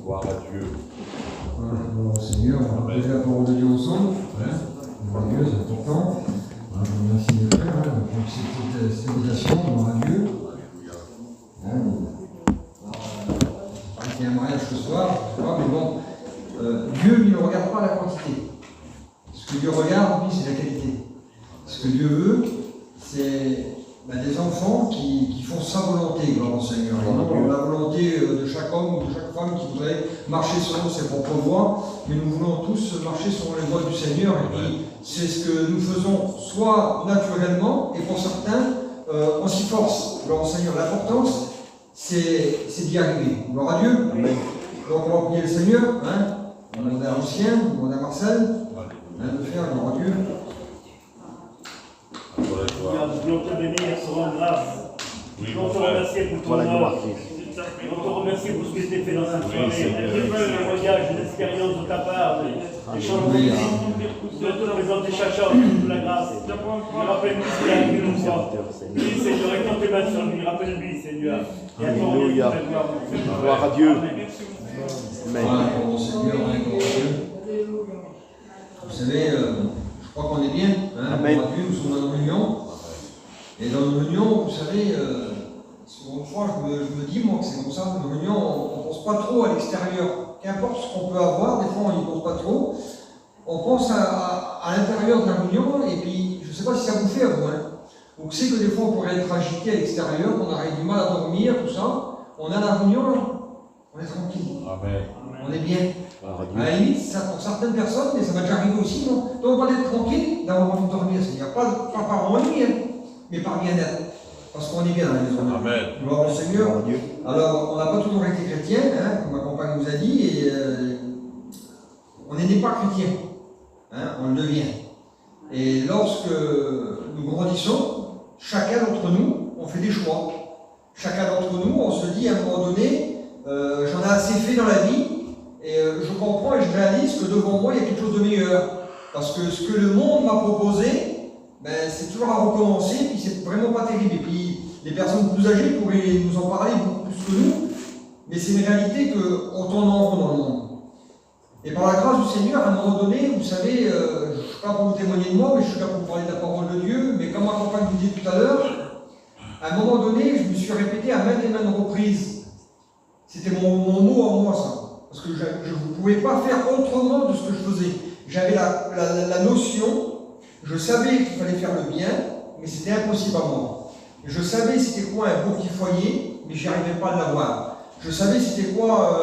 Gloire à Dieu. Voilà, gloire au Seigneur, on va poser la parole de Dieu ensemble. Gloire à Dieu, c'est important. Merci les frères pour cette invitation, gloire à Dieu. Il y a un mariage ce soir, mais bon, Dieu lui ne regarde pas la quantité. Ce que Dieu regarde, lui, c'est la qualité. Ce que Dieu veut, c'est des enfants qui font sa volonté, gloire au Seigneur. Et non la volonté de chaque homme ou de chaque femme qui voudrait marcher selon ses propres voies, mais nous voulons tous marcher selon les voies du Seigneur. Et puis, c'est ce que nous faisons, soit naturellement, et pour certains, on s'y force. Gloire au Seigneur. L'importance, c'est d'y arriver. Gloire à Dieu. Amen. Donc, on va prier le Seigneur. On va demander à Lucien, on va demander à Marcel, de faire, gloire à Dieu. Nous voulons te bénir, te rendre grâce. Nous voulons te remercier pour ton œuvre. Nous voulons te remercier pour ce que tu as fait dans cette soirée. Un voyage, une expérience de ta part, des changements de vie. De te présenter chaque chose, toute la grâce. Rappelle-nous ce qu'il a vu nous voir. Oui, Seigneur, étends tes mains sur lui. Rappelle-lui, Seigneur. Alléluia. Gloire à Dieu. Amen. Voilà, pour mon Seigneur, gloire à Dieu. Vous savez, je crois qu'on est bien. Amen. Gloire à Dieu, nous sommes dans une union. Et dans une union, vous savez, souvent fois, je me dis, moi, que c'est comme ça. Dans une union, on ne pense pas trop à l'extérieur. Qu'importe ce qu'on peut avoir, des fois, on n'y pense pas trop. On pense à l'intérieur de la réunion, et puis, je ne sais pas si ça vous fait à vous. Vous savez que des fois, on pourrait être agité à l'extérieur, on aurait du mal à dormir, tout ça. On a la réunion, on est tranquille. Amen. On est bien. À la limite, ça, pour certaines personnes, mais ça va déjà arriver aussi, non? Donc, on va être tranquille, d'avoir envie de dormir. C'est-à-dire pas par ennui, mais par bien-être. Parce qu'on est bien dans la maison. Amen. Gloire au Seigneur. Alors, on n'a pas toujours été chrétien, comme ma compagne nous a dit, et on n'est pas chrétien. On le devient. Et lorsque nous grandissons, chacun d'entre nous, on fait des choix. Chacun d'entre nous, on se dit à un moment donné, j'en ai assez fait dans la vie, et je comprends et je réalise que devant moi, il y a quelque chose de meilleur. Parce que ce que le monde m'a proposé, c'est toujours à recommencer, puis c'est vraiment pas terrible. Et puis, les personnes plus âgées pourraient nous en parler beaucoup plus que nous, mais c'est une réalité qu'on tourne en rond dans le monde. Et par la grâce du Seigneur, à un moment donné, vous savez, je ne suis pas pour vous témoigner de moi, mais je suis là pour vous parler de la parole de Dieu, mais comme ma compagne vous dit tout à l'heure, à un moment donné, je me suis répété à maintes et maintes reprises. C'était mon mot en moi, ça. Parce que je ne pouvais pas faire autrement de ce que je faisais. J'avais la notion, je savais qu'il fallait faire le bien, mais c'était impossible à moi. Je savais c'était quoi un beau petit foyer, mais je n'y arrivais pas à l'avoir. Je savais c'était quoi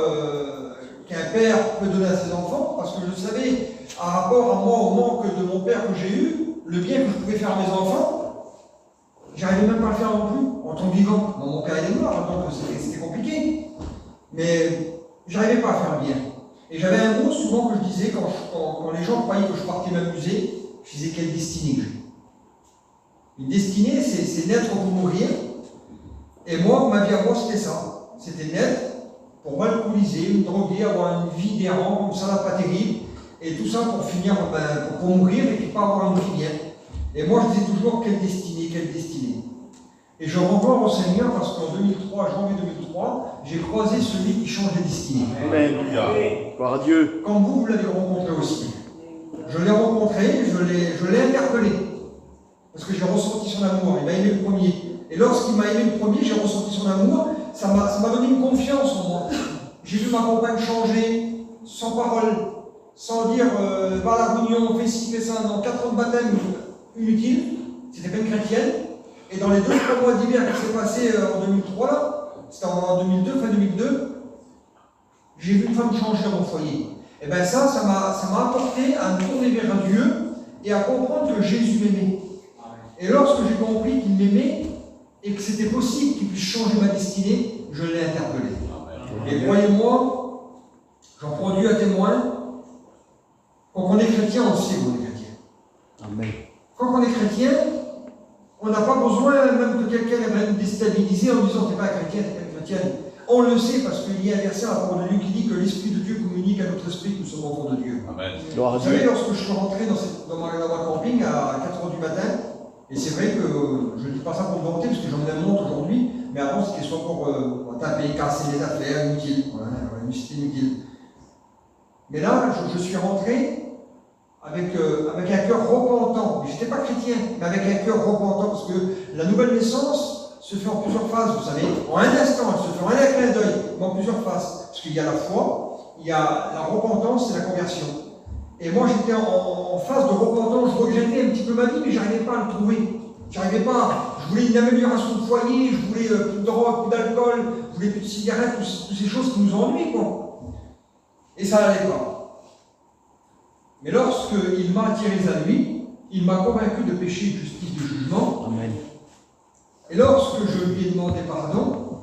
qu'un père peut donner à ses enfants, parce que je savais, à rapport à moi, au manque de mon père que j'ai eu, le bien que je pouvais faire à mes enfants, j'arrivais même pas à le faire non plus, en tant que vivant. Mon père est mort, donc c'était compliqué. Mais j'arrivais pas à faire le bien. Et j'avais un mot souvent que je disais, quand les gens croyaient que je partais m'amuser, je disais quelle destinée que j'ai. Une destinée, c'est naître pour mourir. Et moi, ma vie à moi, c'était ça. C'était naître pour m'alcooliser, me droguer, avoir une vie d'errant, comme ça, là, pas terrible. Et tout ça pour finir, pour mourir et puis pas avoir une vie bien. Et moi, je disais toujours quelle destinée, quelle destinée. Et je rends gloire au Seigneur parce qu'en 2003, janvier 2003, j'ai croisé celui qui change les destinées. Amen. Gloire à Dieu. Comme vous l'avez rencontré aussi. Je l'ai rencontré, je l'ai interpellé. Parce que j'ai ressenti son amour. Il m'a aimé le premier. Et lorsqu'il m'a aimé le premier, j'ai ressenti son amour. Ça m'a donné une confiance en moi. J'ai vu ma compagne changer, sans parole, sans dire va à la réunion, fais ci, fais ça. Dans 4 ans de baptême, inutile. C'était pas une chrétienne. Et dans les 2-3 mois d'hiver qui s'est passé en 2003, là, c'était en 2002, fin 2002, j'ai vu une femme changer dans mon foyer. Et bien ça m'a apporté à me tourner vers Dieu et à comprendre que Jésus m'aimait. Et lorsque j'ai compris qu'il m'aimait et que c'était possible qu'il puisse changer ma destinée, je l'ai interpellé. Et croyez-moi, j'en prends Dieu à témoin, quand on est chrétien, on sait qu'on est chrétien. Amen. Quand on est chrétien, on n'a pas besoin même que quelqu'un vienne nous déstabiliser en disant t'es pas chrétien, t'es pas chrétienne. On le sait parce qu'il y a un verset à la parole de Dieu qui dit que l'Esprit de Dieu communique à notre esprit que nous sommes enfants de Dieu. Amen. Vous savez, lorsque je suis rentré dans ma camping à 4 h du matin, et c'est vrai que je ne dis pas ça pour me vanter parce que j'en ai un monte aujourd'hui, Mais avant, c'était soit pour taper, casser les affaires, inutiles. Voilà, c'était inutile. Mais là, je suis rentré avec un cœur repentant. Je n'étais pas chrétien, mais avec un cœur repentant, parce que la nouvelle naissance se fait en plusieurs phases, vous savez. En un instant, elle se fait en un clin d'œil, mais en plusieurs phases. Parce qu'il y a la foi, il y a la repentance et la conversion. Et moi, j'étais en phase de repentance, je regrettais un petit peu ma vie, mais je n'arrivais pas à le trouver. J'arrivais pas. Je voulais une amélioration de foyer, je voulais plus de drogue, plus d'alcool, je voulais plus de cigarettes, toutes ces choses qui nous ennuient, quoi. Et ça n'allait pas. Mais lorsqu'il m'a attiré à lui, il m'a convaincu de péché, de justice, de jugement. Amen. Et lorsque je lui ai demandé pardon,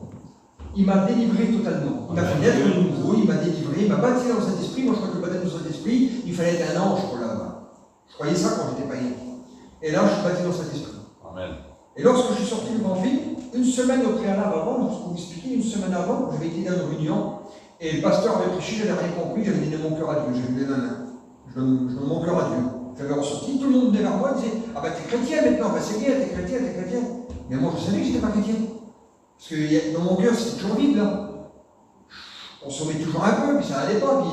il m'a délivré totalement. Il m'a fait naître de nouveau, il m'a délivré, il m'a baptisé dans le Saint-Esprit. Moi, je crois que le baptême du Saint-Esprit, il fallait être un ange pour l'avoir. Je croyais ça quand j'étais païen. Et là, je suis baptisé dans le Saint-Esprit. Amen. Et lorsque je suis sorti du grand film, une semaine au préalable avant, juste pour vous expliquer, une semaine avant, j'avais été dans une réunion, et le pasteur avait prêché, j'avais rien compris, j'avais donné mon cœur à Dieu, j'ai levé ma main. Je donne mon cœur à Dieu. J'avais ressorti, tout le monde venait vers moi et disait: ah ben t'es chrétien maintenant, ben c'est bien, t'es chrétien. Mais moi je savais que j'étais pas chrétien. Parce que dans mon cœur c'était toujours vide là. On consommait toujours un peu, puis ça n'allait pas.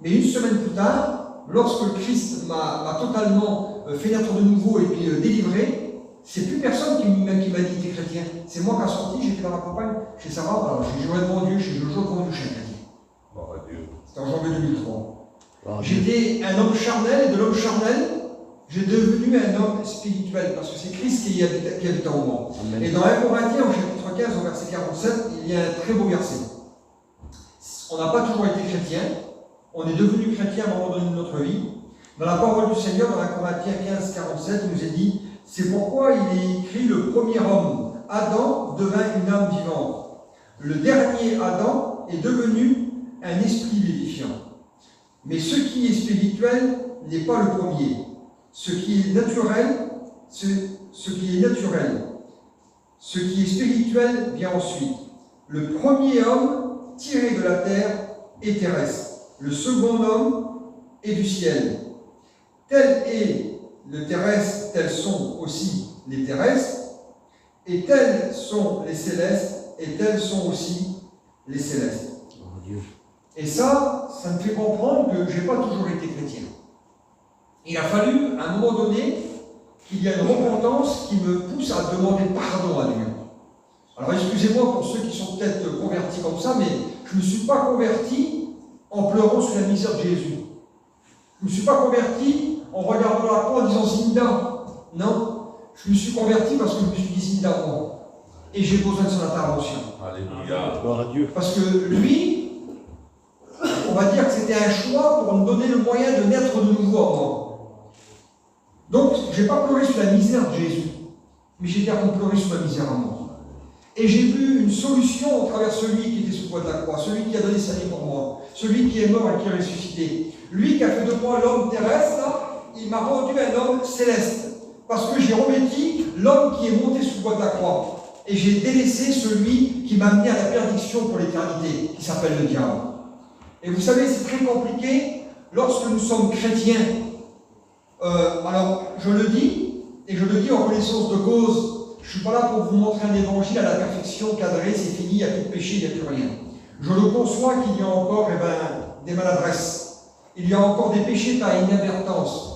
Mais une semaine plus tard, lorsque le Christ m'a totalement fait naître de nouveau et puis délivré, c'est plus personne qui m'a dit t'es chrétien. C'est moi qui a sorti, j'étais dans la campagne, chez Sarah, alors j'ai joué devant Dieu, chez Jojo devant Dieu, chez chrétien. Gloire à Dieu. C'était en janvier 2003. Gloire à Dieu. J'étais un homme charnel, et de l'homme charnel, j'ai devenu un homme spirituel, parce que c'est Christ qui habite en moi. Amen. Et dans 1 Corinthiens, au chapitre 15, au verset 47, il y a un très beau verset. On n'a pas toujours été chrétien, on est devenu chrétien à un moment donné de notre vie. Dans la parole du Seigneur, dans 1 Corinthiens 15, 47, il nous est dit: c'est pourquoi il est écrit, le premier homme, Adam, devint une âme vivante. Le dernier Adam est devenu un esprit vivifiant. Mais ce qui est spirituel n'est pas le premier. Ce qui est naturel, ce qui est spirituel vient ensuite. Le premier homme tiré de la terre est terrestre. Le second homme est du ciel. Tel est le terrestre, tels sont aussi les terrestres, et tels sont les célestes, et tels sont aussi les célestes. Gloire à Dieu. Et ça me fait comprendre que je n'ai pas toujours été chrétien. Il a fallu, à un moment donné, qu'il y ait une repentance qui me pousse à demander pardon à Dieu. Alors excusez-moi pour ceux qui sont peut-être convertis comme ça, mais je ne me suis pas converti en pleurant sur la misère de Jésus. Je ne me suis pas converti en regardant la croix en disant Zinda. Non, je me suis converti parce que je me suis dit Zinda moi. Et j'ai besoin de son intervention. Alléluia. Gloire à Dieu. Parce que lui, on va dire que c'était un choix pour me donner le moyen de naître de nouveau à moi. Donc, je n'ai pas pleuré sur la misère de Jésus, mais j'ai été à pleurer sur ma misère à moi. Et j'ai vu une solution au travers de celui qui était sous le poids de la croix, celui qui a donné sa vie pour moi, celui qui est mort et qui est ressuscité. Lui qui a fait de moi l'homme terrestre, là, il m'a rendu un homme céleste. Parce que j'ai revêti l'homme qui est monté sous le poids de la croix. Et j'ai délaissé celui qui m'a amené à la perdition pour l'éternité, qui s'appelle le diable. Et vous savez, c'est très compliqué lorsque nous sommes chrétiens. Alors, je le dis, et je le dis en connaissance de cause, je ne suis pas là pour vous montrer un évangile à la perfection cadrée, c'est fini, il n'y a plus de péché, il n'y a plus rien. Je le conçois qu'il y a encore des maladresses. Il y a encore des péchés par inadvertance.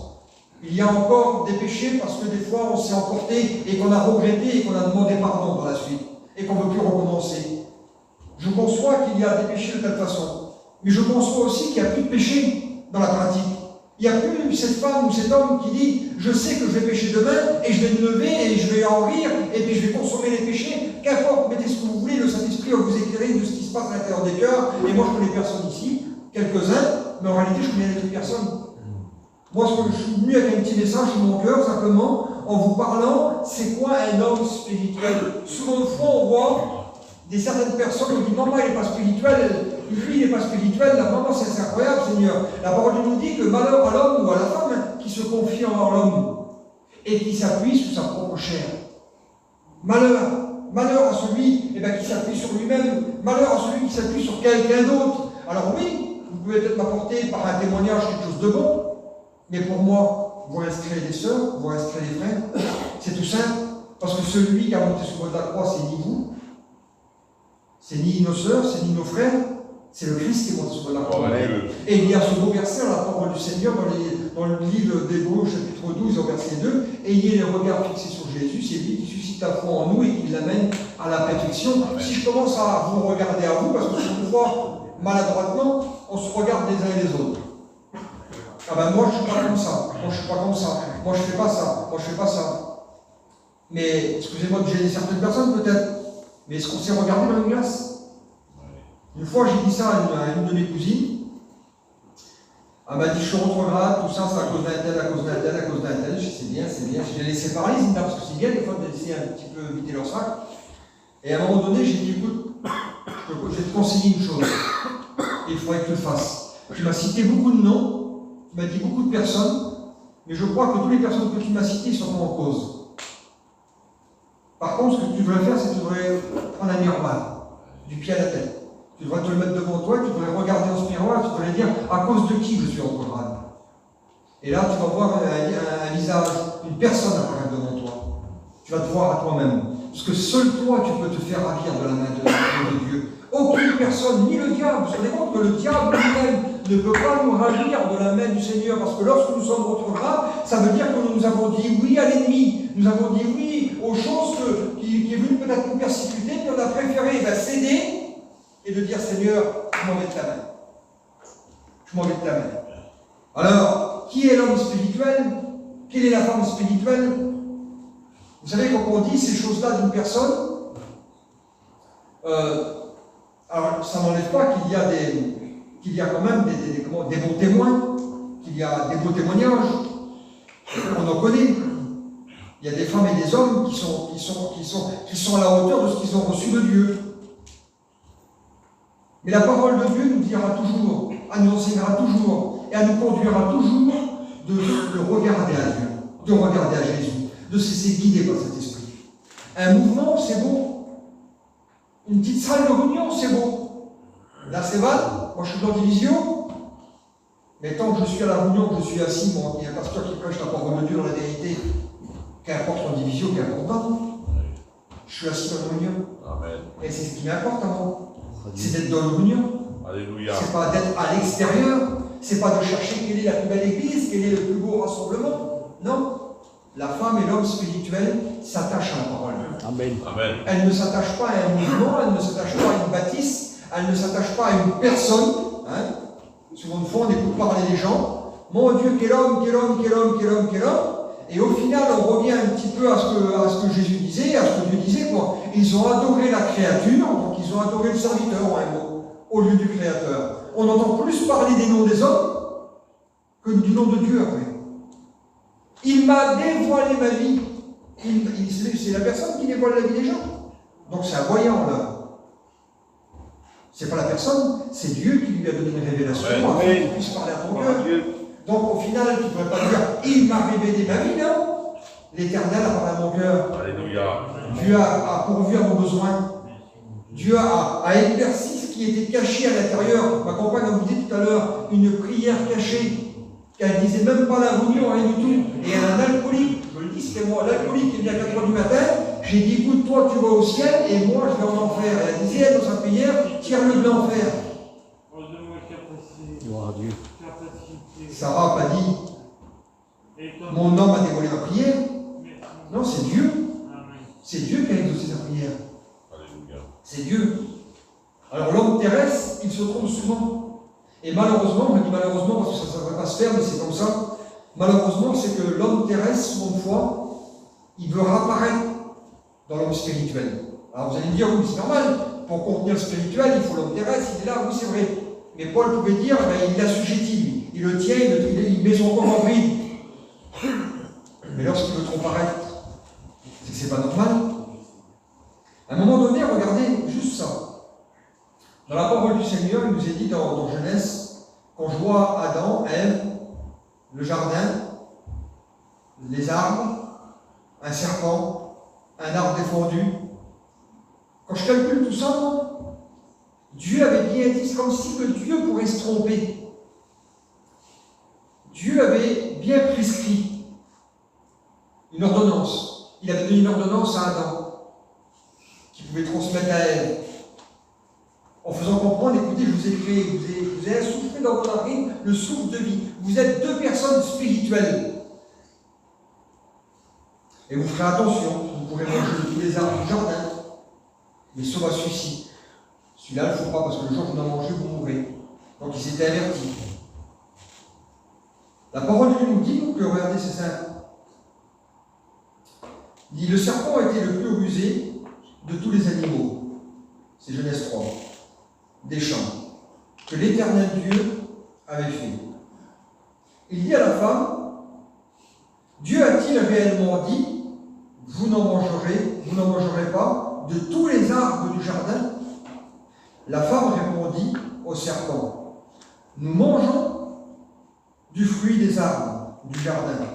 Il y a encore des péchés parce que des fois on s'est emporté et qu'on a regretté et qu'on a demandé pardon par la suite et qu'on ne veut plus recommencer. Je conçois qu'il y a des péchés de telle façon. Mais je conçois aussi qu'il n'y a plus de péché dans la pratique. Il n'y a plus cette femme ou cet homme qui dit « Je sais que je vais pécher demain et je vais me lever et je vais en rire et puis je vais consommer les péchés. Qu'importe, mettez ce que vous voulez, le Saint-Esprit va vous éclairer de ce qui se passe à l'intérieur des cœurs. Et moi je connais personne ici, quelques-uns, mais en réalité je connais les personnes. Moi je suis venu avec un petit message sur mon cœur simplement en vous parlant c'est quoi un homme spirituel. Souvent de fois on voit certaines personnes qui disent « Maman il n'est pas spirituel ». Lui, il n'est pas spirituel, la maman, c'est incroyable, Seigneur. La parole nous dit que malheur à l'homme ou à la femme qui se confie en l'homme et qui s'appuie sur sa propre chair. Malheur à celui qui s'appuie sur lui-même, malheur à celui qui s'appuie sur quelqu'un d'autre. Alors oui, vous pouvez peut-être m'apporter par un témoignage quelque chose de bon, mais pour moi, vous resterez des sœurs, vous resterez des frères. C'est tout simple, parce que celui qui a monté sur le bois de la croix, c'est ni vous, C'est ni nos sœurs, c'est ni nos frères, c'est le Christ qui est monté sur la croix. Dieu. Et il y a ce beau verset dans la parole du Seigneur, dans le livre d'Hébreux, chapitre 12, au verset 2, ayez les regards fixés sur Jésus, c'est lui qui suscite la foi en nous et qui l'amène à la perfection. Si je commence à vous regarder à vous, parce que quelquefois, maladroitement, on se regarde les uns et les autres. Ah ben moi je suis pas comme ça, moi je suis pas comme ça, moi je fais pas ça, moi je fais pas ça. Mais, excusez-moi de gêner certaines personnes peut-être, mais est-ce qu'on s'est regardé dans une glace? Une fois j'ai dit ça à une de mes cousines, elle m'a dit je suis retrograde, tout ça c'est à cause d'un tel, à cause d'un tel, à cause d'un tel, je dis c'est bien, je les laissé parler, parce que c'est bien des fois de laisser un petit peu vider leur sac. Et à un moment donné j'ai dit écoute, je vais te conseiller une chose, et il faudrait que tu le fasses. Tu m'as cité beaucoup de noms, tu m'as dit beaucoup de personnes, mais je crois que toutes les personnes que tu m'as citées sont en cause. Par contre, ce que tu devrais faire, c'est que tu devrais prendre un miroir, du pied à la tête. Tu devrais te le mettre devant toi, tu devrais regarder dans ce miroir, tu devrais dire à cause de qui je suis en retrograde. Et là, tu vas voir un visage, une personne apparaître devant toi. Tu vas te voir à toi-même. Parce que seul toi, tu peux te faire ravir de la main de Dieu. Aucune personne, ni le diable. Vous vous rendez compte que le diable lui-même ne peut pas nous ravir de la main du Seigneur. Parce que lorsque nous sommes retrogrades, ça veut dire que nous avons dit oui à l'ennemi. Nous avons dit oui aux choses qui est venu peut-être nous persécuter, mais on a préféré céder et de dire Seigneur, je m'en vais de ta main. Je m'en vais de ta main. Alors, qui est l'homme spirituel? Quelle est la femme spirituelle? Vous savez, quand on dit ces choses-là d'une personne, alors ça n'enlève pas qu'il y a quand même des bons témoins, qu'il y a des beaux témoignages, on en connaît. Il y a des femmes et des hommes qui sont à la hauteur de ce qu'ils ont reçu de Dieu. Mais la parole de Dieu nous dira toujours, elle nous enseignera toujours, et elle nous conduira toujours de regarder à Dieu, de regarder à Jésus, de se laisser guider par cet esprit. Un mouvement, c'est beau. Une petite salle de réunion, c'est beau. Là, c'est mal. Moi, je suis dans division. Mais tant que je suis à la réunion, que je suis assis, il y a un pasteur qui prêche la parole de Dieu dans la vérité, qu'importe en division, qu'importe. Je suis assis dans la réunion. Amen. Et c'est ce qui m'importe à moi. C'est d'être dans la réunion. Alléluia. C'est pas d'être à l'extérieur. C'est pas de chercher quelle est la plus belle église, quel est le plus beau rassemblement. Non. La femme et l'homme spirituel s'attachent à la parole. Amen. Amen. Elle ne s'attache pas à un mouvement, elle ne s'attache pas à une bâtisse, elle ne s'attache pas à une personne. Souvent de fois, on écoute parler les gens. Mon Dieu, quel homme, quel homme, quel homme, quel homme, quel homme. Et au final, on revient un petit peu à ce que Jésus disait, à ce que Dieu disait, quoi. Ils ont adoré la créature, donc ils ont adoré le serviteur, en un mot, au lieu du Créateur. On entend plus parler des noms des hommes que du nom de Dieu après. Il m'a dévoilé ma vie. C'est la personne qui dévoile la vie des gens. Donc c'est un voyant là. C'est pas la personne, c'est Dieu qui lui a donné une révélation afin qu'il puisse parler à ton cœur. Donc au final, tu ne pourrais pas dire il m'a révélé ma vie, non? L'Éternel a parlé à mon cœur. Alléluia. Dieu a pourvu à mon besoin. Dieu a éclairci ce qui était caché à l'intérieur. Ma compagne, comme vous dit tout à l'heure, une prière cachée. Qu'elle disait même pas la réunion, rien du tout. Et elle a un alcoolique, je le dis, c'était moi, l'alcoolique qui est venu à 4h du matin. J'ai dit, écoute, toi tu vas au ciel et moi je vais en enfer. Et elle disait, dans sa prière, tire-le de l'enfer. Gloire à Dieu. Sarah n'a pas dit, mon homme a dévoilé ma prière. Non, c'est Dieu. C'est Dieu qui a exaucé sa prière. Alléluia. C'est Dieu. Alors l'homme terrestre, il se trompe souvent. Et malheureusement, je dis malheureusement parce que ça ne devrait pas se faire, mais c'est comme ça. Malheureusement, c'est que l'homme terrestre, souvent de fois, il veut réapparaître dans l'homme spirituel. Alors vous allez me dire, oui, c'est normal, pour contenir le spirituel, il faut l'homme terrestre, il est là, oui, c'est vrai. Mais Paul pouvait dire, il l'assujettit, lui. Il le tient, il met son corps en bride. Mais lorsqu'il veut trop paraître, c'est que c'est pas normal. À un moment donné, regardez juste ça. Dans la parole du Seigneur, il nous est dit dans Genèse, quand je vois Adam, Ève, le jardin, les arbres, un serpent, un arbre défendu, quand je calcule tout ça, Dieu avait bien dit, c'est comme si que Dieu pourrait se tromper. Dieu avait bien prescrit une ordonnance. Il avait donné une ordonnance à Adam, qui pouvait transmettre à Ève. en faisant comprendre, écoutez, je vous ai créé, vous ai insoufflé dans vos narines le souffle de vie. Vous êtes deux personnes spirituelles. Et vous ferez attention, vous pourrez manger de tous les arbres du jardin, mais sauf à celui-ci. Celui-là, il ne faut pas, parce que le jour où vous en mangez, vous mourrez. Donc il s'était averti. La parole de Dieu nous dit que, regardez, c'est simple. Il dit, le serpent a été le plus rusé de tous les animaux. C'est Genèse 3. Des champs. Que l'Éternel Dieu avait fait. Il dit à la femme, Dieu a-t-il réellement dit, vous n'en mangerez pas de tous les arbres du jardin? La femme répondit au serpent, nous mangeons du fruit des arbres du jardin.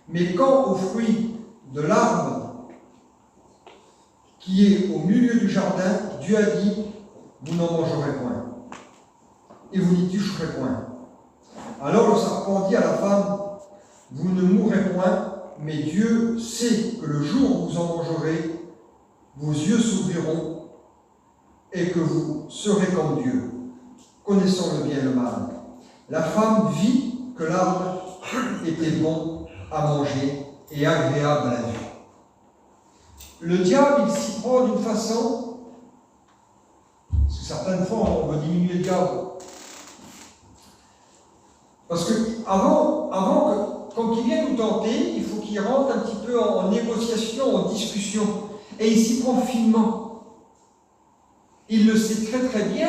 Mais quant au fruit de l'arbre qui est au milieu du jardin, Dieu a dit, vous n'en mangerez point, et vous n'y toucherez point. Alors le serpent dit à la femme, vous ne mourrez point, mais Dieu sait que le jour où vous en mangerez, vos yeux s'ouvriront et que vous serez comme Dieu, connaissant le bien et le mal. La femme vit que l'arbre était bon à manger et agréable à la vue. Le diable, il s'y prend d'une façon, parce que certaines fois on veut diminuer le diable. Parce que quand il vient nous tenter, il faut qu'il rentre un petit peu en négociation, en discussion. Et il s'y prend finement. Il le sait très très bien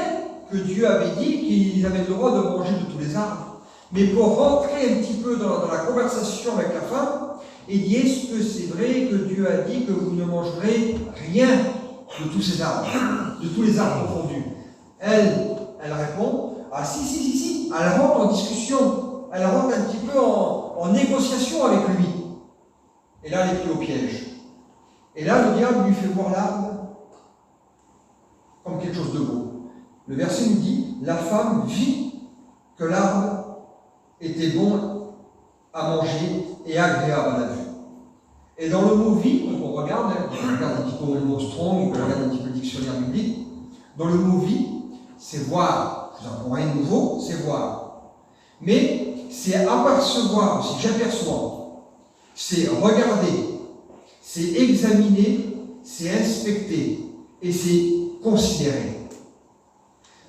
que Dieu avait dit qu'ils avaient le droit de manger de tous les arbres. Mais pour rentrer un petit peu dans la conversation avec la femme, il dit, est-ce que c'est vrai que Dieu a dit que vous ne mangerez rien de tous ces arbres, de tous les arbres confondus? Elle répond, ah si. Elle rentre en discussion, elle rentre un petit peu en négociation avec lui. Et là, elle est prise au piège. Et là, le diable lui fait voir l'arbre comme quelque chose de beau. Le verset nous dit, la femme vit que l'arbre était bon à manger et agréable à la vue. Et dans le mot vie, quand on regarde un petit peu le mot strong, on regarde un petit peu le dictionnaire biblique, dans le mot vie, c'est voir. Je vous apprends rien de nouveau, c'est voir. Mais c'est apercevoir aussi, j'aperçois. C'est regarder, c'est examiner, c'est inspecter et c'est considérer.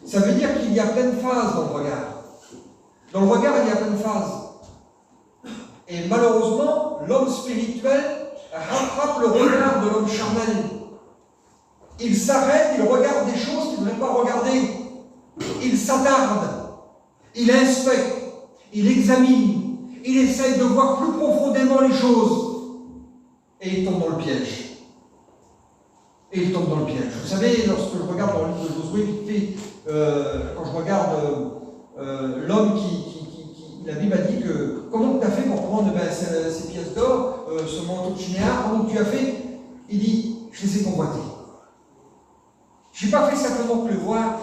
Ça veut dire qu'il y a plein de phases dans le regard. Dans le regard, il y a plein de phases. Et malheureusement, l'homme spirituel rattrape le regard de l'homme charnel. Il s'arrête, il regarde des choses qu'il ne devrait pas regarder. Il s'attarde, il inspecte, il examine, il essaye de voir plus profondément les choses. Et il tombe dans le piège. Vous savez, lorsque je regarde dans le livre de Josué, vite fait, quand je regarde l'homme la Bible a dit que comment tu as fait pour prendre ces pièces d'or, ce manteau de Shinéar, comment tu as fait? Il dit, je les ai convoités. Je n'ai pas fait simplement que le voir,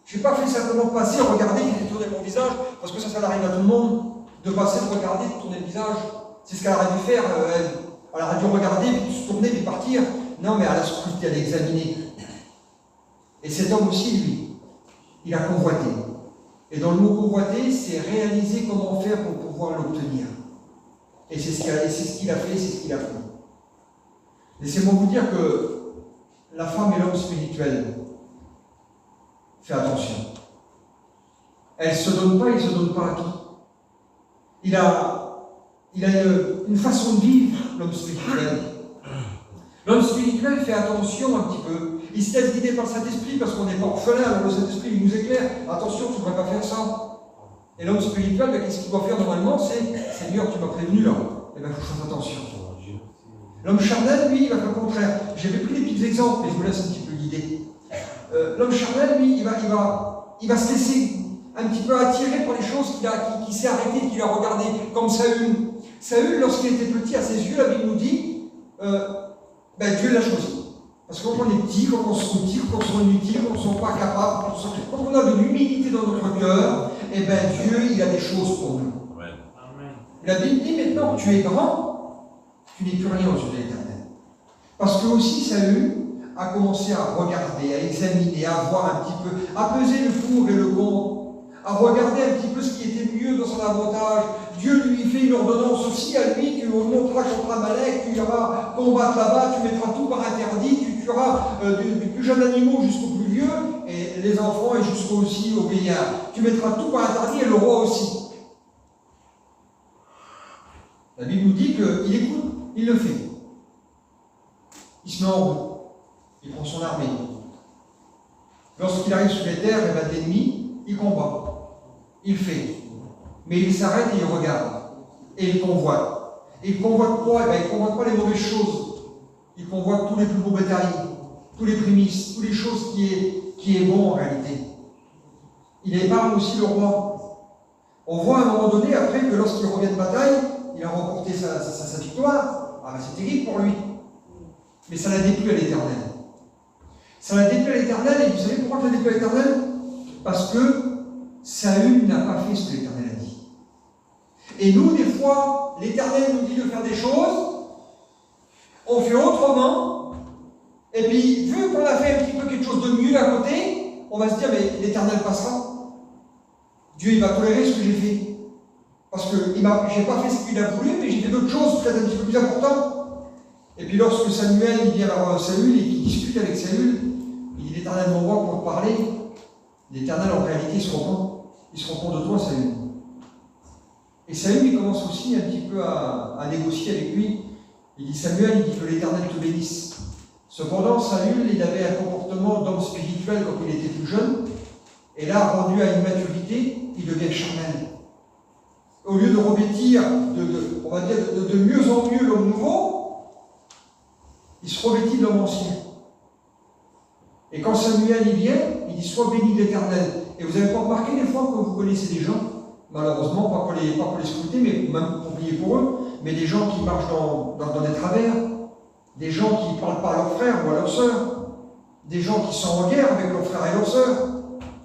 je n'ai pas fait simplement passer, regarder, tourner mon visage, parce que ça arrive à tout le monde, de passer, de regarder, de tourner le visage. C'est ce qu'elle aurait dû faire, elle aurait dû regarder, puis se tourner, puis partir. Non, mais elle a scruté, elle a examiné. Et cet homme aussi, lui, il a convoité. Et dans le mot convoiter, c'est réaliser comment faire pour pouvoir l'obtenir. Et c'est ce qu'il a fait, c'est ce qu'il a fait. Laissez-moi vous dire que la femme et l'homme spirituel, fais attention. Elle ne se donne pas, il ne se donne pas à tout. Il a une façon de vivre, l'homme spirituel. L'homme spirituel fait attention un petit peu. Il se laisse guider par le Saint-Esprit parce qu'on n'est pas orphelin, alors le Saint-Esprit il nous éclaire. Attention, tu ne devrais pas faire ça. Et l'homme spirituel, qu'est-ce qu'il doit faire normalement? C'est Seigneur, tu m'as prévenu là. Eh bien, il faut que je fasse attention. L'homme charnel, lui, il va faire le contraire. J'avais pris des petits exemples, mais je vous laisse un petit peu guider. L'homme charnel, lui, il va se laisser un petit peu attirer par les choses qu'il s'est arrêté, qu'il a regardé, comme Saül. Saül, lorsqu'il était petit, à ses yeux, la Bible nous dit, Dieu l'a choisi. Parce que quand on est petit, quand on se retire, quand on se inutile, quand on ne sent pas capable, quand on a de l'humilité dans notre cœur, Dieu, il a des choses pour nous. Amen. La Bible dit maintenant que tu es grand, tu n'es plus rien aux yeux de l'Éternel. Parce que aussi Saül à commencer à regarder, à examiner, à voir un petit peu, à peser le pour et le contre, à regarder un petit peu ce qui était mieux dans son avantage. Dieu lui fait une ordonnance aussi à lui, tu monteras contre Amalek, tu iras combattre là-bas, tu mettras tout par interdit, tu tueras du plus jeune animal jusqu'au plus vieux, et les enfants et jusqu'au aussi aux vieillards. Tu mettras tout par interdit et le roi aussi. La Bible nous dit qu'il écoute, il le fait. Il se met en route, il prend son armée. Lorsqu'il arrive sur les terres et bat l'ennemi, il combat. Il fait. Mais il s'arrête et il regarde. Et il convoite. Et il convoite quoi? Il ne convoite pas les mauvaises choses. Il convoite tous les plus beaux bétails, tous les prémices, toutes les choses qui est bon en réalité. Il épargne aussi le roi. On voit à un moment donné, après, que lorsqu'il revient de bataille, il a remporté sa victoire. Ah ben c'est terrible pour lui. Mais ça l'a déplu à l'Éternel. Ça l'a déplu à l'Éternel, et vous savez pourquoi ça l'a déplu à l'Éternel? Parce que Saül n'a pas fait ce que l'Éternel a dit. Et nous, des fois, l'Éternel nous dit de faire des choses, on fait autrement, et puis, vu qu'on a fait un petit peu quelque chose de mieux à côté, on va se dire, mais l'Éternel passera. Dieu, il va tolérer ce que j'ai fait. Parce que je n'ai pas fait ce qu'il a voulu, mais j'ai fait d'autres choses peut-être un petit peu plus importantes. Et puis lorsque Samuel il vient vers Saül et qu'il discute avec Saül, il dit l'Éternel m'envoie pour te parler. L'Éternel en réalité il se repent de toi, Saül. Et Saül il commence aussi un petit peu à négocier avec lui. Il dit Samuel, il dit que l'Éternel te bénisse. Cependant, Saül il avait un comportement d'homme spirituel quand il était plus jeune. Et là, rendu à une maturité, il devient charnel. Au lieu de revêtir, on va dire, de mieux en mieux l'homme nouveau, il se revêtit de l'homme ancien. Et quand Samuel y vient, il dit sois béni de l'Éternel. Et vous n'avez pas remarqué des fois que vous connaissez des gens, malheureusement, pas pour les scruter, mais même pour prier pour eux, mais des gens qui marchent dans des travers, des gens qui ne parlent pas à leurs frères ou à leurs sœurs, des gens qui sont en guerre avec leurs frères et leurs sœurs.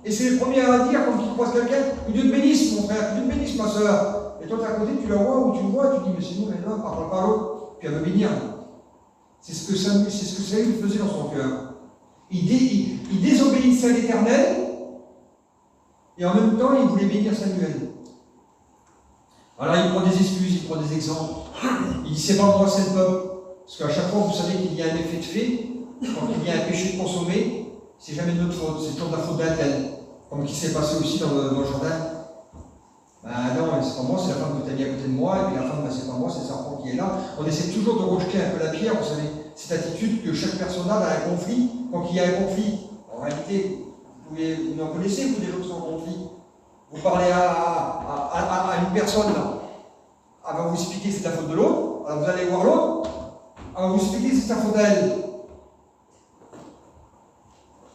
Et c'est les premiers à dire, quand ils croisent quelqu'un, que Dieu te bénisse, mon frère, que Dieu te bénisse, ma sœur. Et toi, tu es à côté, tu la vois ou tu le vois, tu dis, mais c'est nous, elle là, parle pas à l'autre, puis elle veut bénir. C'est ce que Saül faisait dans son cœur. Il désobéissait à l'Éternel, et en même temps, il voulait bénir Samuel. Alors il prend des excuses, il prend des exemples. Il dit, c'est pas moi, c'est le peuple. Parce qu'à chaque fois, vous savez qu'il y a un effet de fait, quand il y a un péché de consommer, c'est jamais de notre faute, c'est toujours de la faute d'un tel. Comme qui s'est passé aussi dans le jardin. Ben non, c'est pas moi, c'est la femme que tu as mis à côté de moi, et puis la femme, ben, c'est pas moi, c'est le serpent qui est là. On essaie toujours de rejeter un peu la pierre, vous savez, cette attitude que chaque personne a dans un conflit, quand il y a un conflit. En réalité, vous en connaissez, vous, des gens qui sont en conflit. Vous parlez à une personne, là, elle va vous expliquer que c'est la faute de l'autre, alors vous allez voir l'autre, elle va vous expliquer que c'est la faute d'elle.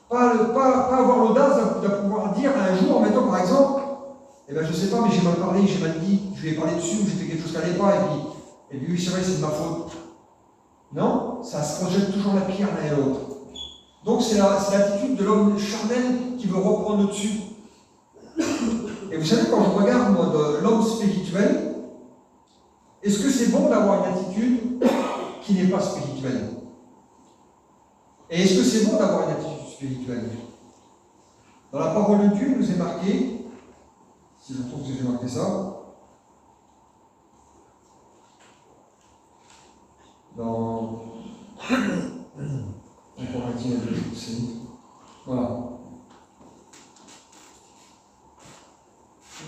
Pas avoir l'audace de pouvoir dire un jour, mettons par exemple, eh ben je sais pas, mais j'ai mal parlé, j'ai mal dit, je lui ai parlé dessus, j'ai fait quelque chose qui n'allait pas, et puis oui, c'est vrai, c'est de ma faute. Non, ça se rejette toujours la pierre l'un et l'autre. Donc c'est l'attitude de l'homme charnel qui veut reprendre le dessus. Et vous savez, quand je regarde moi, de l'homme spirituel, est-ce que c'est bon d'avoir une attitude qui n'est pas spirituelle? Et est-ce que c'est bon d'avoir une attitude spirituelle? Dans la parole de Dieu, il nous est marqué, si je trouve que j'ai marqué ça, dans voilà.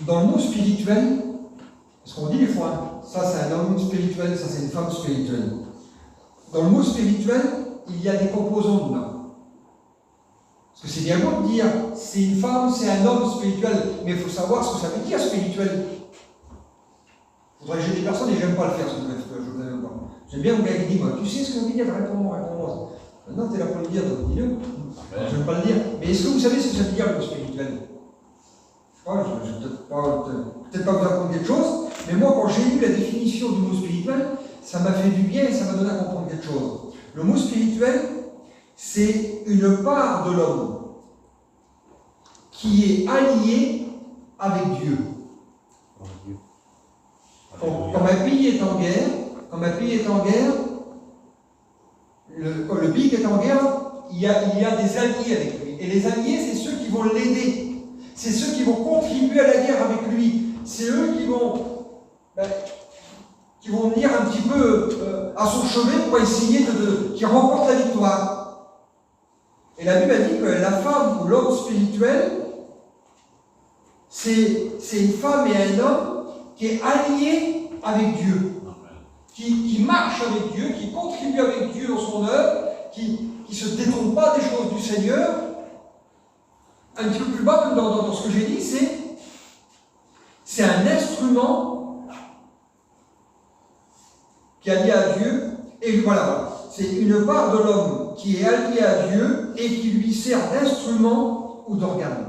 Dans le mot spirituel, parce qu'on dit des fois, ça c'est un homme spirituel, ça c'est une femme spirituelle. Dans le mot spirituel, il y a des composants dedans. Parce que c'est bien beau de dire c'est une femme, c'est un homme spirituel, mais il faut savoir ce que ça veut dire spirituel. J'ai des personnes et j'aime pas le faire, ce que je vous avais pas. J'aime bien mon gars qui dit, moi, tu sais ce que ça veut dire, réponds-moi. Maintenant, tu es là pour le dire, donc dis-le. Je ne veux pas le dire. Mais est-ce que vous savez ce que ça veut dire le spirituel? Je ne vais peut-être pas vous apprendre quelque chose, mais moi, quand j'ai lu la définition du mot spirituel, ça m'a fait du bien et ça m'a donné à comprendre quelque chose. Le mot spirituel, c'est une part de l'homme qui est alliée avec Dieu. Quand un pays est en guerre, le pays qui est en guerre, il y a des alliés avec lui. Et les alliés, c'est ceux qui vont l'aider. C'est ceux qui vont contribuer à la guerre avec lui. C'est eux qui vont venir un petit peu à son chevet pour essayer qu'il remporte la victoire. Et la Bible a dit que la femme ou l'homme spirituel, c'est une femme et un homme qui est allié avec Dieu, qui marche avec Dieu, qui contribue avec Dieu dans son œuvre, qui ne se détourne pas des choses du Seigneur. Un petit peu plus bas, comme dans ce que j'ai dit, c'est un instrument qui est allié à Dieu. Et voilà, c'est une part de l'homme qui est allié à Dieu et qui lui sert d'instrument ou d'organe.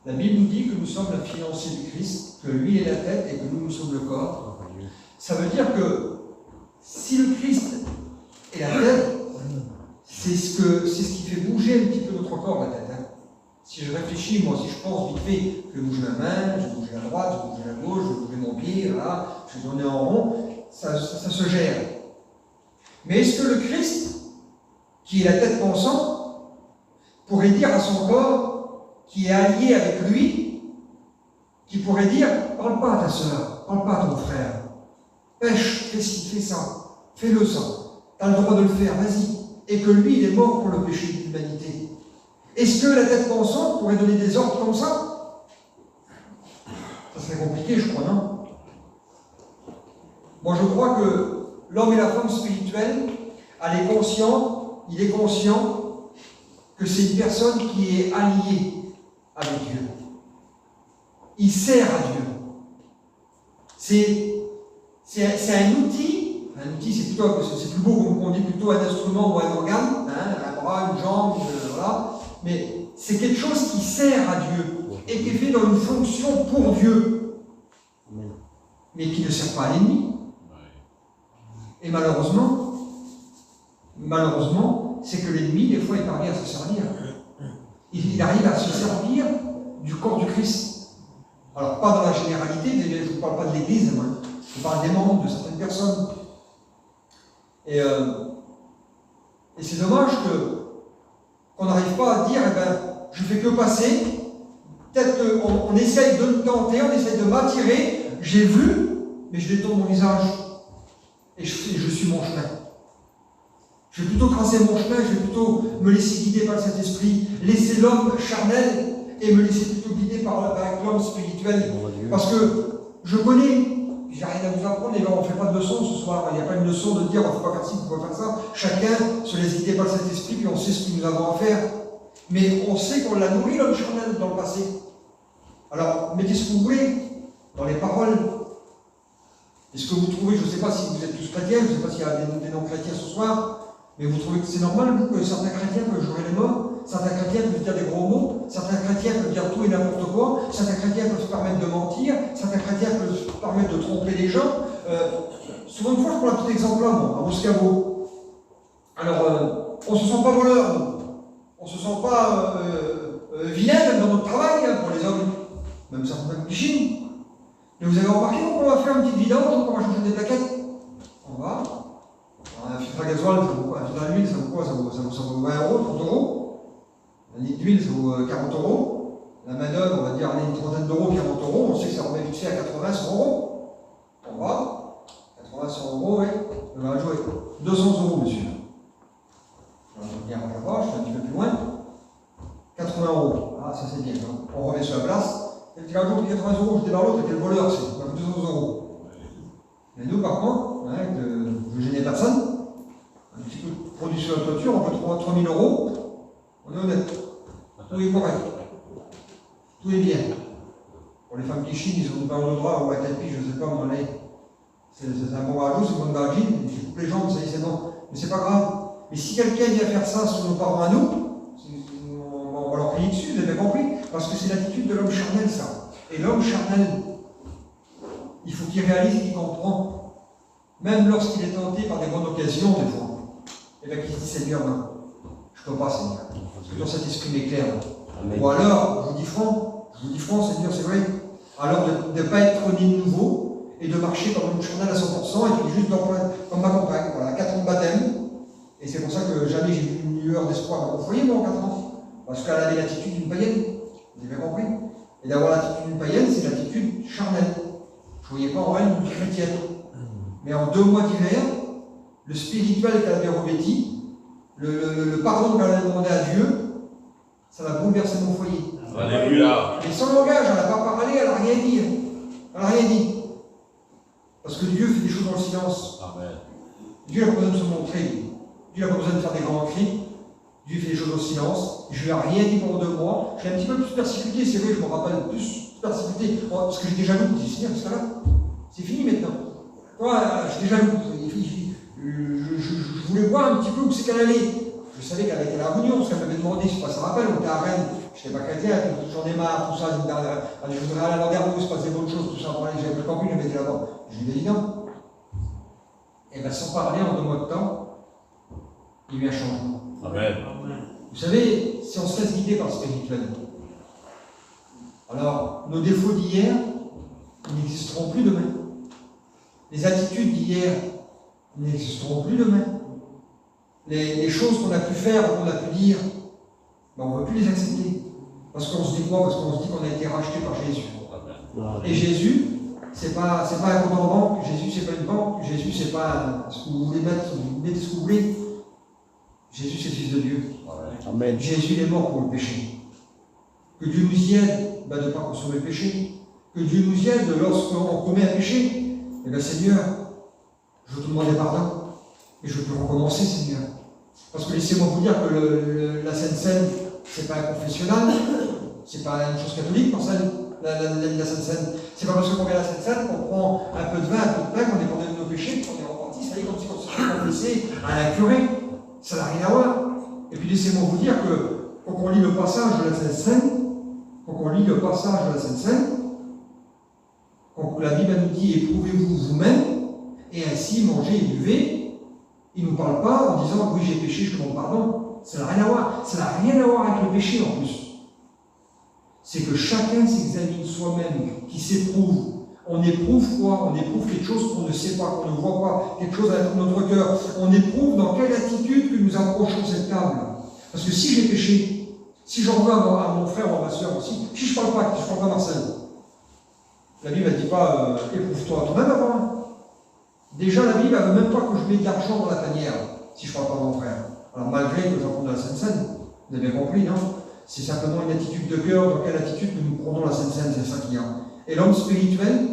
La Bible nous dit que nous sommes la fiancée du Christ, que lui est la tête et que nous sommes le corps. Ça veut dire que si le Christ est la tête, c'est ce qui fait bouger un petit peu notre corps, la tête. Si je réfléchis, moi, si je pense vite fait, je vais bouger ma main, je vais bouger à droite, je vais bouger à gauche, je vais bouger mon pied, voilà, je vais tourner en rond, ça se gère. Mais est-ce que le Christ, qui est la tête pensante, pourrait dire à son corps, qui est allié avec lui, qui pourrait dire, parle pas à ta sœur, parle pas à ton frère, pêche, fais ci, fais ça, fais-le ça, tu as le droit de le faire, vas-y. Et que lui, il est mort pour le péché de l'humanité. Est-ce que la tête pensante pourrait donner des ordres comme ça? Ça serait compliqué, je crois, non? Moi, je crois que l'homme et la femme spirituelle, il est conscient que c'est une personne qui est alliée avec Dieu. Il sert à Dieu. C'est un outil. Un outil, c'est plus beau qu'on dit plutôt un instrument ou un organe, un bras, une jambe, voilà. Mais c'est quelque chose qui sert à Dieu et qui est fait dans une fonction pour Dieu, mais qui ne sert pas à l'ennemi. Et malheureusement, c'est que l'ennemi, des fois, il parvient à se servir. Il arrive à se servir du corps du Christ. Alors, pas dans la généralité, je ne vous parle pas de l'Église, je parle des membres, de certaines personnes. Et c'est dommage qu'on n'arrive pas à dire, je ne fais que passer. Peut-être qu'on essaye de me tenter, on essaye de m'attirer. J'ai vu, mais je détourne mon visage. Et je suis mon chemin. Je vais plutôt tracer mon chemin, je vais plutôt me laisser guider par le Saint-Esprit, laisser l'homme charnel et me laisser plutôt guider par l'homme spirituel. Parce que je connais. J'ai rien à vous apprendre, les gars, on ne fait pas de leçon ce soir. Il n'y a pas une leçon de dire on ne faut pas faire ci, on ne faut pas faire ça. Chacun se laisse guider par le Saint-Esprit, puis on sait ce que nous avons à faire. Mais on sait qu'on l'a nourri, l'homme charnel, dans le passé. Alors, mettez ce que vous voulez dans les paroles. Est-ce que vous trouvez, je ne sais pas si vous êtes tous chrétiens, je ne sais pas s'il y a des non-chrétiens ce soir, mais vous trouvez que c'est normal, vous, que certains chrétiens peuvent jouer les morts, certains chrétiens peuvent dire des gros mots, certains chrétiens peuvent dire tout et n'importe quoi, certains chrétiens peuvent se permettre de mentir, certains chrétiens peuvent se permettre de tromper les gens. Souvent, une fois, je prends un petit exemple là, moi, à Moscavo. Alors, on ne se sent pas voleur, on ne se sent pas vilain, même dans notre travail, pour les hommes, même certains clichés. Mais vous avez remarqué qu'on va faire une petite vidange, on va changer des plaquettes. On va. Un filtre à gasoil, ça vaut quoi? Un filtre à l'huile, ça vaut quoi? Ça vaut 20 €, 30 €. Un litre d'huile, ça vaut 40 €. La main-d'œuvre, on va dire, allez, une trentaine d'euros, 40 €. On sait que ça remet vite fait à 80, 100 €. On va. 80, 100 €, oui. On va jouer 200 €, monsieur. On va bien en là-bas, je suis un petit peu plus loin. 80 €. Ah, ça c'est bien. Hein. On remet sur la place. Quelqu'un a dit 80 €, je débarre l'autre, quel voleur c'est? On a 200 €. Mais nous, par contre, je gênais personne, un petit peu de produit sur la toiture, on peut trouver 3 000 €, on est honnête. Tout est correct. Tout est bien. Pour les femmes qui chinent, ils ont pas le droit, ou à tapis, je ne sais pas, mon lait. C'est un bon rajout, c'est une bonne gargine, je coupe les jambes, ça y est, c'est bon. Mais c'est pas grave. Mais si quelqu'un vient faire ça sur nos parents à nous, on va leur crier dessus, vous avez bien compris. Parce que c'est l'attitude de l'homme charnel, ça. Et l'homme charnel, il faut qu'il réalise qu'il comprend, même lorsqu'il est tenté par des bonnes occasions, des fois, et bien qu'il se dit Seigneur, non, je ne peux pas, Seigneur. Parce que dans cet esprit m'éclaire. Ou alors, je vous dis franc, Seigneur, c'est vrai. Alors de ne pas être né de nouveau et de marcher comme l'homme charnel à 100% et puis juste comme ma compagne, voilà, 4 ans de baptême, Et c'est pour ça que jamais j'ai vu une lueur d'espoir dans mon foyer, moi, en 4 ans. Parce qu'elle avait l'attitude d'une païenne. Vous avez bien compris. Et d'avoir l'attitude d'une païenne, c'est l'attitude charnelle. Je ne voyais pas en elle une chrétienne. Mais en 2 mois d'hiver, le spirituel qu'elle avait revêti, le pardon qu'elle avait demandé à Dieu, ça va bouleverser mon foyer. Alléluia. Et sans langage, elle n'a pas parlé, elle n'a rien dit. Elle n'a rien dit. Parce que Dieu fait des choses dans le silence. Amen. Dieu n'a pas besoin de se montrer. Dieu n'a pas besoin de faire des grands cris. Dieu fait des choses au silence. Je ne lui ai rien dit pendant 2 mois. Je l'ai un petit peu plus persécuté, c'est vrai, je me rappelle plus persécuté. Parce que j'étais jaloux. Je dis, Seigneur, parce que là, c'est fini maintenant. Toi, j'étais jaloux. Je voulais voir un petit peu où c'est qu'elle allait. Je savais qu'elle était à la Réunion, parce qu'elle m'avait demandé, je ne sais pas si ça rappelle, on était à Rennes, je n'étais pas chrétien, j'en ai marre, tout ça, je voudrais aller à Landerneau, il se passe des bonnes choses, tout ça, j'avais le camping, je m'étais là-bas. Je lui ai dit non. Et bien sans parler, en 2 mois de temps, il y a eu un changement. Amen. Vous savez, si on se laisse guider par le spirituel, alors nos défauts d'hier n'existeront plus demain. Les attitudes d'hier n'existeront plus demain. Les choses qu'on a pu faire, qu'on a pu dire, ben on ne veut plus les accepter. Parce qu'on se dit quoi? Parce qu'on se dit qu'on a été racheté par Jésus. Et Jésus, c'est pas un compte en banque, Jésus, c'est pas une banque, Jésus, c'est pas ce que vous voulez mettre, vous mettez ce que vous voulez. Jésus, c'est le Fils de Dieu. Amen. Jésus, il est mort pour le péché. Que Dieu nous y aide de ne pas consommer le péché. Que Dieu nous y aide lorsqu'on commet un péché. Eh bien, Seigneur, je veux te demander pardon. Et je peux recommencer, Seigneur. Parce que laissez-moi vous dire que la Sainte Seine, c'est pas un confessionnal, c'est pas une chose catholique, pour ça, la Sainte Seine. C'est pas parce qu'on vient à la Sainte Seine qu'on prend un peu de vin, un peu de pain, qu'on est condamné de nos péchés, qu'on est repenti, ça y est, comme si on se fait confesser à un curé. Ça n'a rien à voir. Et puis laissez-moi vous dire que quand on lit le passage de la Sainte Seine, quand la Bible nous dit éprouvez-vous vous-même, et ainsi mangez et buvez, il ne nous parle pas en disant oui j'ai péché, je demande pardon. Ça n'a rien à voir. Ça n'a rien à voir avec le péché en plus. C'est que chacun s'examine soi-même, qui s'éprouve. On éprouve quoi? On éprouve quelque chose qu'on ne sait pas, qu'on ne voit pas, quelque chose à notre cœur. On éprouve dans quelle attitude que nous approchons cette table. Parce que si j'ai péché, si j'en veux à mon frère ou à ma soeur aussi, si je ne parle pas à Marcel, la Bible ne dit pas éprouve-toi toi-même avant. Déjà, la Bible ne veut même pas que je mette de l'argent dans la tanière, si je ne parle pas à mon frère. Alors, malgré que j'en prends de la Sainte Seine, vous avez bien compris, non? C'est simplement une attitude de cœur, dans quelle attitude nous prenons la Sainte Seine, c'est ça qu'il y a. Et l'homme spirituel,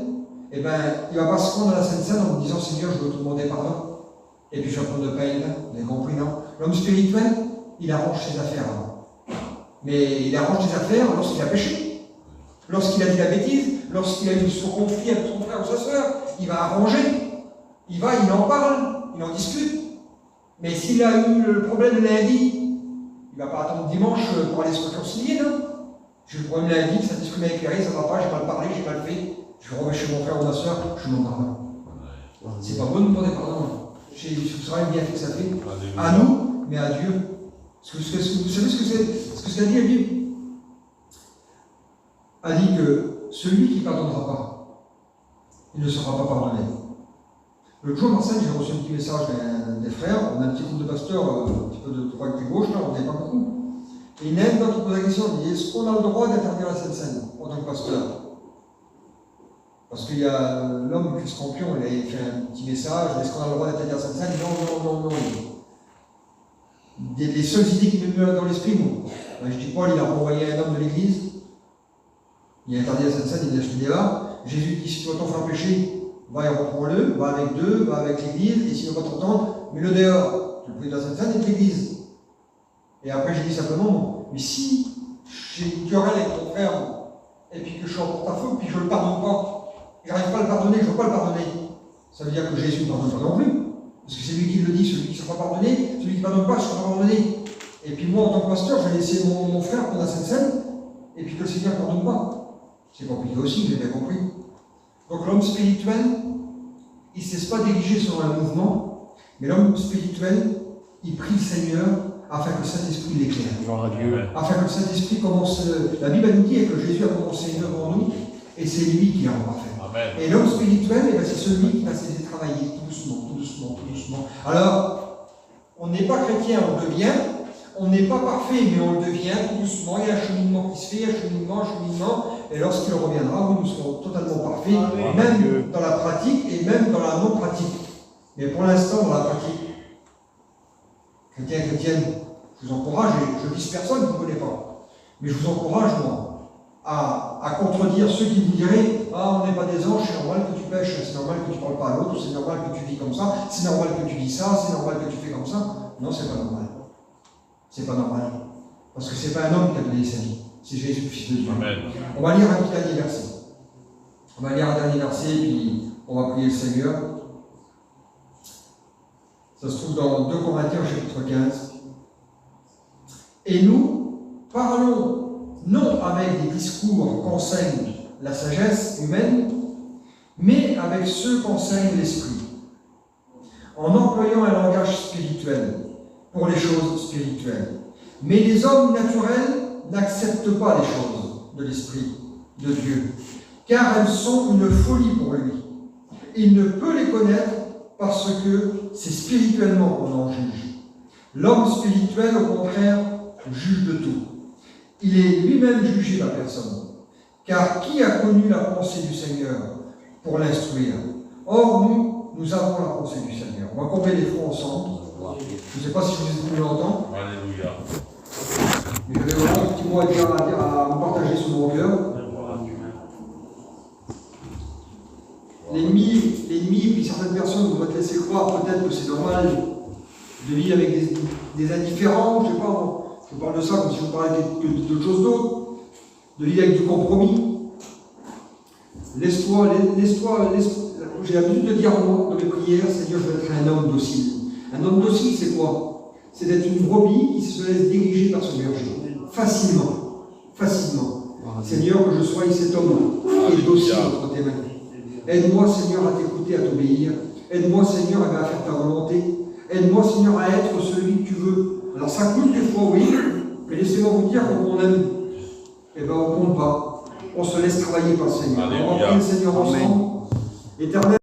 eh ben, il ne va pas se prendre à la Sainte Seine en me disant Seigneur, je veux te demander pardon. Et puis je vais prendre de pain, vous avez compris, non? L'homme spirituel, il arrange ses affaires avant. Mais il arrange ses affaires lorsqu'il a péché, lorsqu'il a dit la bêtise, lorsqu'il a eu son conflit avec son frère ou sa soeur, il va arranger. Il en parle, il en discute. Mais s'il a eu le problème lundi, il ne va pas attendre dimanche pour aller se réconcilier, non? J'ai le problème lundi, ça discute avec Clary, ça ne va pas, j'ai mal parlé, j'ai mal fait. Je rentre chez mon frère ou ma soeur, je demande pardon. C'est pas bon de demander pardon. Vous savez bien fait que ça fait. À nous, mais à Dieu. Vous savez ce que ça dit, la Bible? A dit que celui qui ne pardonnera pas, il ne sera pas pardonné. L'autre jour, Marcel, j'ai reçu un petit message des frères. On a un petit groupe de pasteurs, un petit peu de droite et de gauche, là, on n'est pas beaucoup. Et il y en a un qui pose la question, il dit est-ce qu'on a le droit d'interdire la Sainte Seine en tant que pasteur? Parce qu'il y a l'homme, Chris Campion, il a fait un petit message est-ce qu'on a le droit d'interdire la Sainte Seine? Non. Les seules idées qui me viennent dans l'esprit, moi. Je dis Paul, il a renvoyé un homme de l'église, il a interdit la Sainte Seine, il a acheté des bars. Jésus dit si tu vas t'en faire un péché, va et reprends-le, va avec Dieu, va avec l'église, et s'il ne veut pas t'entendre, mets-le dehors. Tu le pries de la Sainte Seine et de l'église. Et après, j'ai dit simplement, mais si j'ai une querelle avec mon frère, et puis que je suis en porte-à-feu, puis je ne le pardonne pas, j'arrive pas à le pardonner, je ne veux pas le pardonner, ça veut dire que Jésus ne pardonne pas non plus. Parce que c'est lui qui le dit, celui qui ne sera pas pardonné, celui qui ne pardonne pas, ne sera pas pardonné. Et puis moi, en tant que pasteur, je vais laisser mon frère prendre la Sainte Seine, et puis que le Seigneur ne pardonne pas. C'est compliqué aussi, vous avez bien compris. Donc l'homme spirituel, il ne cesse pas d'ériger sur un mouvement, mais l'homme spirituel, il prie le Seigneur afin que le Saint-Esprit l'éclaire. Gloire à Dieu. Afin que le Saint-Esprit commence. La Bible nous dit que Jésus a commencé une œuvre en nous, et c'est lui qui la rend parfaite. Et l'homme spirituel, c'est celui qui va s'aider de travailler tout doucement. Alors, On n'est pas chrétien, on le devient. On n'est pas parfait, mais on le devient tout doucement. Il y a un cheminement qui se fait, un cheminement. Et lorsqu'il reviendra, nous serons totalement parfaits, même dans la pratique et même dans la non-pratique. Mais pour l'instant, dans la pratique, chrétien, chrétienne, je vous encourage, et je vise personne, vous ne connaissez pas. Mais je vous encourage, moi, à contredire ceux qui vous diraient « Ah, on n'est pas des anges, c'est normal que tu pêches, c'est normal que tu ne parles pas à l'autre, c'est normal que tu vis comme ça, c'est normal que tu dis ça, c'est normal que tu fais comme ça. » Non, c'est pas normal. C'est pas normal. Parce que c'est pas un homme qui a donné sa vie, c'est Jésus, fils de Dieu. Amen. On va lire un petit dernier verset. On va lire un dernier verset, puis on va prier le Seigneur. Ça se trouve dans 2 Corinthiens, chapitre 15. Et nous parlons non avec des discours qu'enseigne la sagesse humaine, mais avec ceux qu'enseigne l'Esprit, en employant un langage spirituel pour les choses spirituelles. Mais les hommes naturels n'acceptent pas les choses de l'Esprit de Dieu, car elles sont une folie pour lui. Il ne peut les connaître parce que c'est spirituellement qu'on en juge. L'homme spirituel, au contraire, juge de tout. Il est lui-même jugé par personne. Car qui a connu la pensée du Seigneur pour l'instruire? Or, nous avons la pensée du Seigneur. On va combler les fronts ensemble. Je ne sais pas si vous l'entendez. Alléluia. Mais j'avais vraiment un petit mot à dire, à vous partager sur mon cœur. L'ennemi, et puis certaines personnes vont te laisser croire peut-être que c'est normal de vivre avec des indifférents, je ne sais pas, je parle de ça comme si je parlais d'autre chose d'autre, de vivre avec du compromis. Laisse-toi, j'ai l'habitude de dire dans mes prières, Seigneur, je veux être un homme docile. Un homme docile, c'est quoi? C'est d'être une brebis qui se laisse diriger par son berger. Facilement. Seigneur, que je sois cet homme qui est docile entre tes mains. Aide-moi, Seigneur, à t'écouter, à t'obéir. Aide-moi, Seigneur, à faire ta volonté. Aide-moi, Seigneur, à être celui que tu veux. Alors ça coûte des fois, oui, mais laissez-moi vous dire qu'on aime. Eh bien, on ne compte pas. On se laisse travailler par le Seigneur. On va prier le Seigneur ensemble. Éternel.